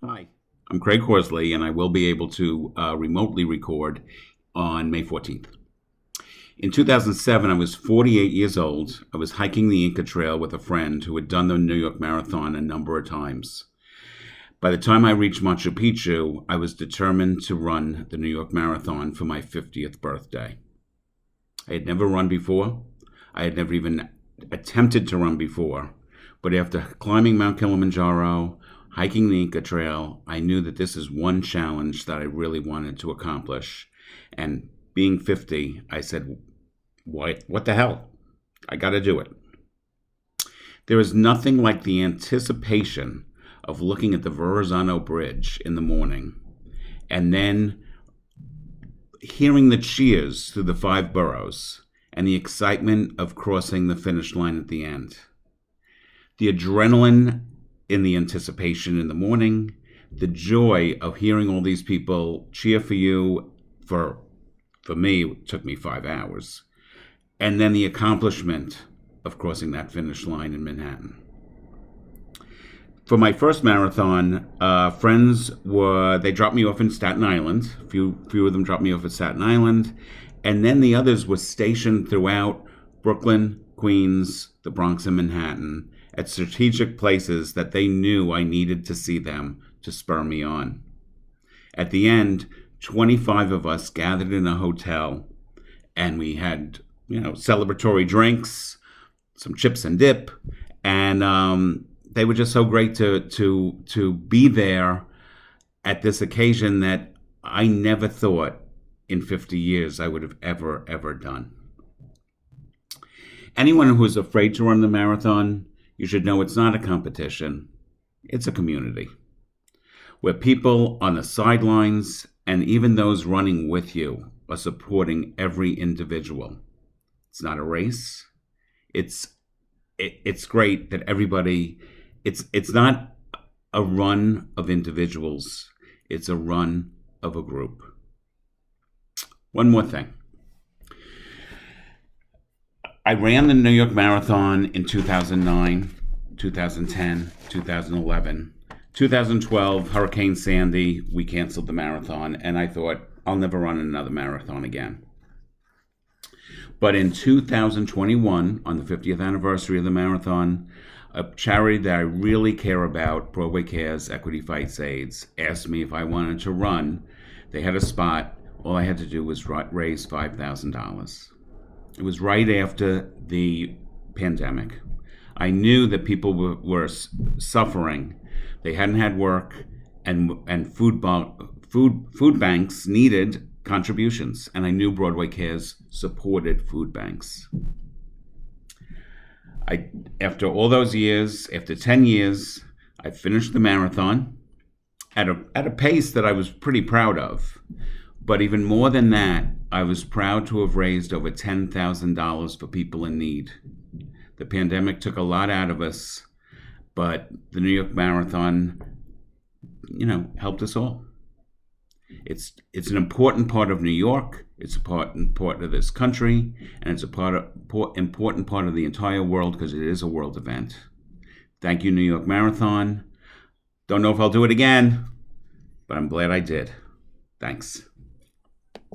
Hi, I'm Craig Horsley, and I will be able to remotely record on May 14th. In 2007, I was 48 years old. I was hiking the Inca Trail with a friend who had done the New York Marathon a number of times. By the time I reached Machu Picchu, I was determined to run the New York Marathon for my 50th birthday. I had never run before. I had never even attempted to run before. But after climbing Mount Kilimanjaro, hiking the Inca Trail, I knew that this is one challenge that I really wanted to accomplish. And being 50, I said, what the hell? I got to do it. There is nothing like the anticipation of looking at the Verrazano Bridge in the morning and then hearing the cheers through the five boroughs and the excitement of crossing the finish line at the end. The adrenaline in the anticipation in the morning, the joy of hearing all these people cheer for you. For me, it took me 5 hours. And then the accomplishment of crossing that finish line in Manhattan. For my first marathon, they dropped me off in Staten Island. Few of them dropped me off at Staten Island. And then the others were stationed throughout Brooklyn, Queens, the Bronx, and Manhattan at strategic places that they knew I needed to see them to spur me on. At the end, 25 of us gathered in a hotel, and we had, celebratory drinks, some chips and dip, and they were just so great to be there at this occasion that I never thought in 50 years I would have ever done. Anyone who is afraid to run the marathon, you should know it's not a competition. It's a community where people on the sidelines and even those running with you are supporting every individual. It's not a race. It's great that everybody. It's not a run of individuals. It's a run of a group. One more thing. I ran the New York Marathon in 2009, 2010, 2011. 2012, Hurricane Sandy, we canceled the marathon, and I thought, I'll never run another marathon again. But in 2021, on the 50th anniversary of the marathon, a charity that I really care about, Broadway Cares Equity Fights AIDS, asked me if I wanted to run. They had a spot. All I had to do was raise $5,000. It was right after the pandemic. I knew that people were suffering. They hadn't had work, and food banks needed contributions, and I knew Broadway Cares supported food banks. After all those years, after 10 years, I finished the marathon at a pace that I was pretty proud of. But even more than that, I was proud to have raised over $10,000 for people in need. The pandemic took a lot out of us, but the New York Marathon, helped us all. It's an important part of New York. It's a part of this country, and it's important part of the entire world because it is a world event. Thank you, New York Marathon. Don't know if I'll do it again, but I'm glad I did. Thanks.